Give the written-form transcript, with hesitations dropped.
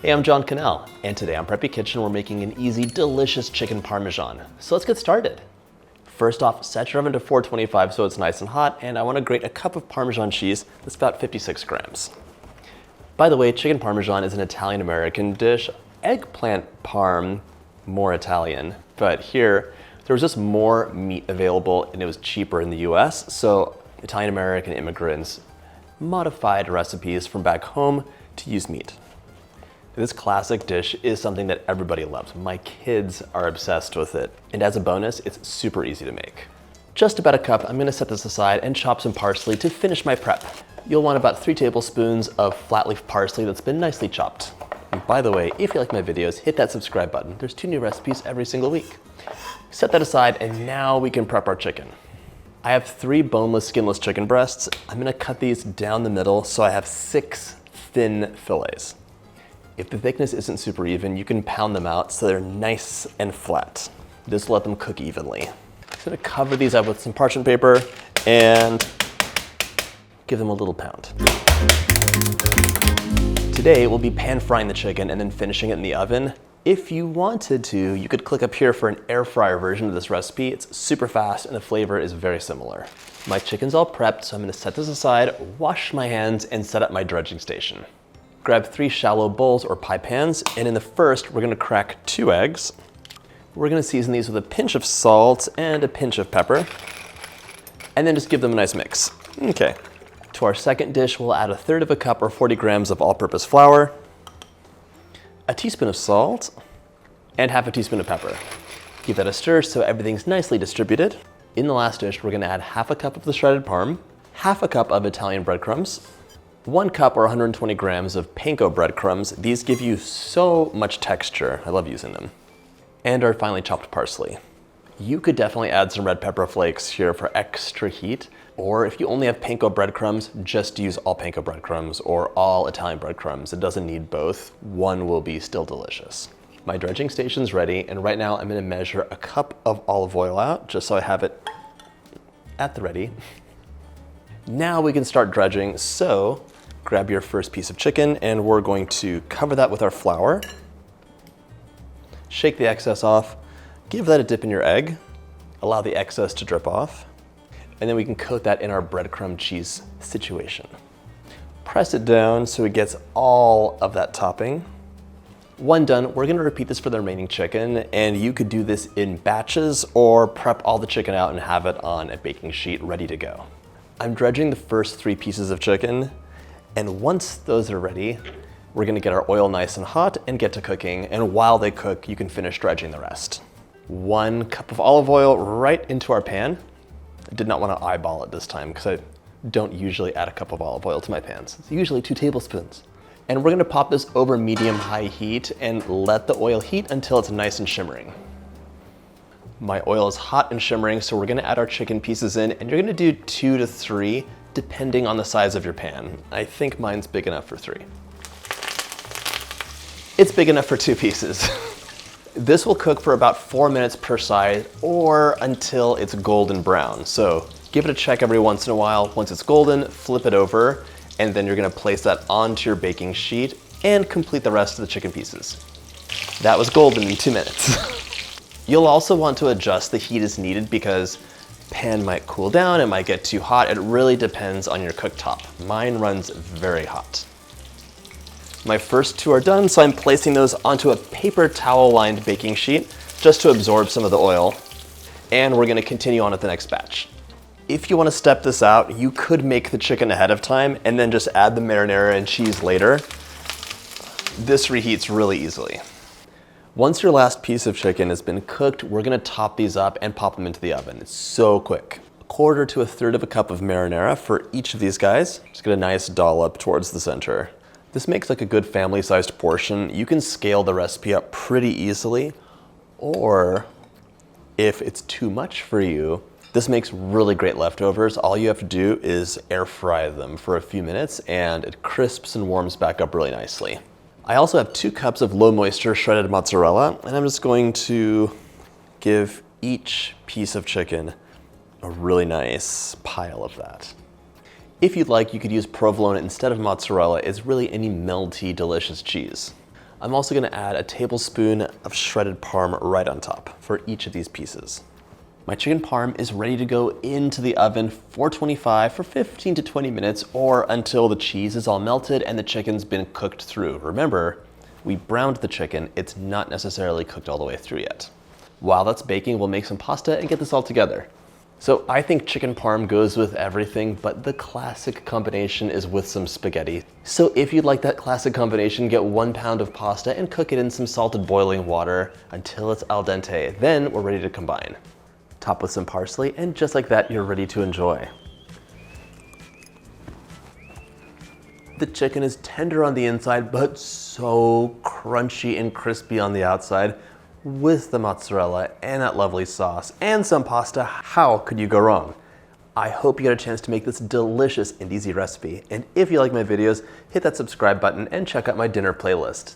Hey, I'm John Cannell, and today on Preppy Kitchen we're making an easy, delicious chicken parmesan. So let's get started. First off, set your oven to 425 so it's nice and hot, and I want to grate a cup of Parmesan cheese that's about 56 grams. By the way, chicken parmesan is an Italian-American dish. Eggplant parm, more Italian, but here there was just more meat available and it was cheaper in the US, so Italian-American immigrants modified recipes from back home to use meat. This classic dish is something that everybody loves. My kids are obsessed with it. And as a bonus, it's super easy to make. Just about a cup, I'm gonna set this aside and chop some parsley to finish my prep. You'll want about 3 tablespoons of flat leaf parsley that's been nicely chopped. And by the way, if you like my videos, hit that subscribe button. There's 2 new recipes every single week. Set that aside, and now we can prep our chicken. I have 3 boneless, skinless chicken breasts. I'm gonna cut these down the middle so I have 6 thin fillets. If the thickness isn't super even, you can pound them out so they're nice and flat. Just let them cook evenly. I'm just gonna cover these up with some parchment paper and give them a little pound. Today, we'll be pan frying the chicken and then finishing it in the oven. If you wanted to, you could click up here for an air fryer version of this recipe. It's super fast and the flavor is very similar. My chicken's all prepped, so I'm gonna set this aside, wash my hands, and set up my dredging station. Grab 3 shallow bowls or pie pans, and in the first, we're gonna crack 2 eggs. We're gonna season these with a pinch of salt and a pinch of pepper, and then just give them a nice mix. Okay. To our second dish, we'll add 1/3 cup or 40 grams of all-purpose flour, a teaspoon of salt, and 1/2 teaspoon of pepper. Give that a stir so everything's nicely distributed. In the last dish, we're gonna add 1/2 cup of the shredded parm, 1/2 cup of Italian breadcrumbs, 1 cup or 120 grams of panko breadcrumbs. These give you so much texture. I love using them. And our finely chopped parsley. You could definitely add some red pepper flakes here for extra heat, or if you only have panko breadcrumbs, just use all panko breadcrumbs or all Italian breadcrumbs. It doesn't need both. One will be still delicious. My dredging station's ready, and right now I'm gonna measure a cup of olive oil out, just so I have it at the ready. Now we can start dredging, so grab your first piece of chicken and we're going to cover that with our flour. Shake the excess off, give that a dip in your egg, allow the excess to drip off, and then we can coat that in our breadcrumb cheese situation. Press it down so it gets all of that topping. When done, we're gonna repeat this for the remaining chicken, and you could do this in batches or prep all the chicken out and have it on a baking sheet ready to go. I'm dredging the first 3 pieces of chicken, and once those are ready, we're gonna get our oil nice and hot and get to cooking, and while they cook, you can finish dredging the rest. 1 cup of olive oil right into our pan. I did not wanna eyeball it this time because I don't usually add a cup of olive oil to my pans. It's usually 2 tablespoons. And we're gonna pop this over medium-high heat and let the oil heat until it's nice and shimmering. My oil is hot and shimmering, so we're gonna add our chicken pieces in, and you're gonna do 2 to 3, depending on the size of your pan. I think mine's big enough for 3. It's big enough for 2 pieces. This will cook for about 4 minutes per side or until it's golden brown. So give it a check every once in a while. Once it's golden, flip it over, and then you're gonna place that onto your baking sheet and complete the rest of the chicken pieces. That was golden in 2 minutes. You'll also want to adjust the heat as needed because pan might cool down, it might get too hot. It really depends on your cooktop. Mine runs very hot. My first 2 are done, so I'm placing those onto a paper towel lined baking sheet just to absorb some of the oil. And we're gonna continue on with the next batch. If you wanna step this out, you could make the chicken ahead of time and then just add the marinara and cheese later. This reheats really easily. Once your last piece of chicken has been cooked, we're gonna top these up and pop them into the oven. It's so quick. 1/4 to 1/3 cup of marinara for each of these guys. Just get a nice dollop towards the center. This makes like a good family-sized portion. You can scale the recipe up pretty easily, or if it's too much for you, this makes really great leftovers. All you have to do is air fry them for a few minutes and it crisps and warms back up really nicely. I also have 2 cups of low moisture shredded mozzarella, and I'm just going to give each piece of chicken a really nice pile of that. If you'd like, you could use provolone instead of mozzarella. It's really any melty, delicious cheese. I'm also gonna add a tablespoon of shredded parm right on top for each of these pieces. My chicken parm is ready to go into the oven 425 for 15 to 20 minutes or until the cheese is all melted and the chicken's been cooked through. Remember, we browned the chicken, it's not necessarily cooked all the way through yet. While that's baking, we'll make some pasta and get this all together. So I think chicken parm goes with everything, but the classic combination is with some spaghetti. So if you'd like that classic combination, get 1 pound of pasta and cook it in some salted boiling water until it's al dente. Then we're ready to combine. Top with some parsley, and just like that, you're ready to enjoy. The chicken is tender on the inside, but so crunchy and crispy on the outside. With the mozzarella and that lovely sauce and some pasta, how could you go wrong? I hope you get a chance to make this delicious and easy recipe. And if you like my videos, hit that subscribe button and check out my dinner playlist.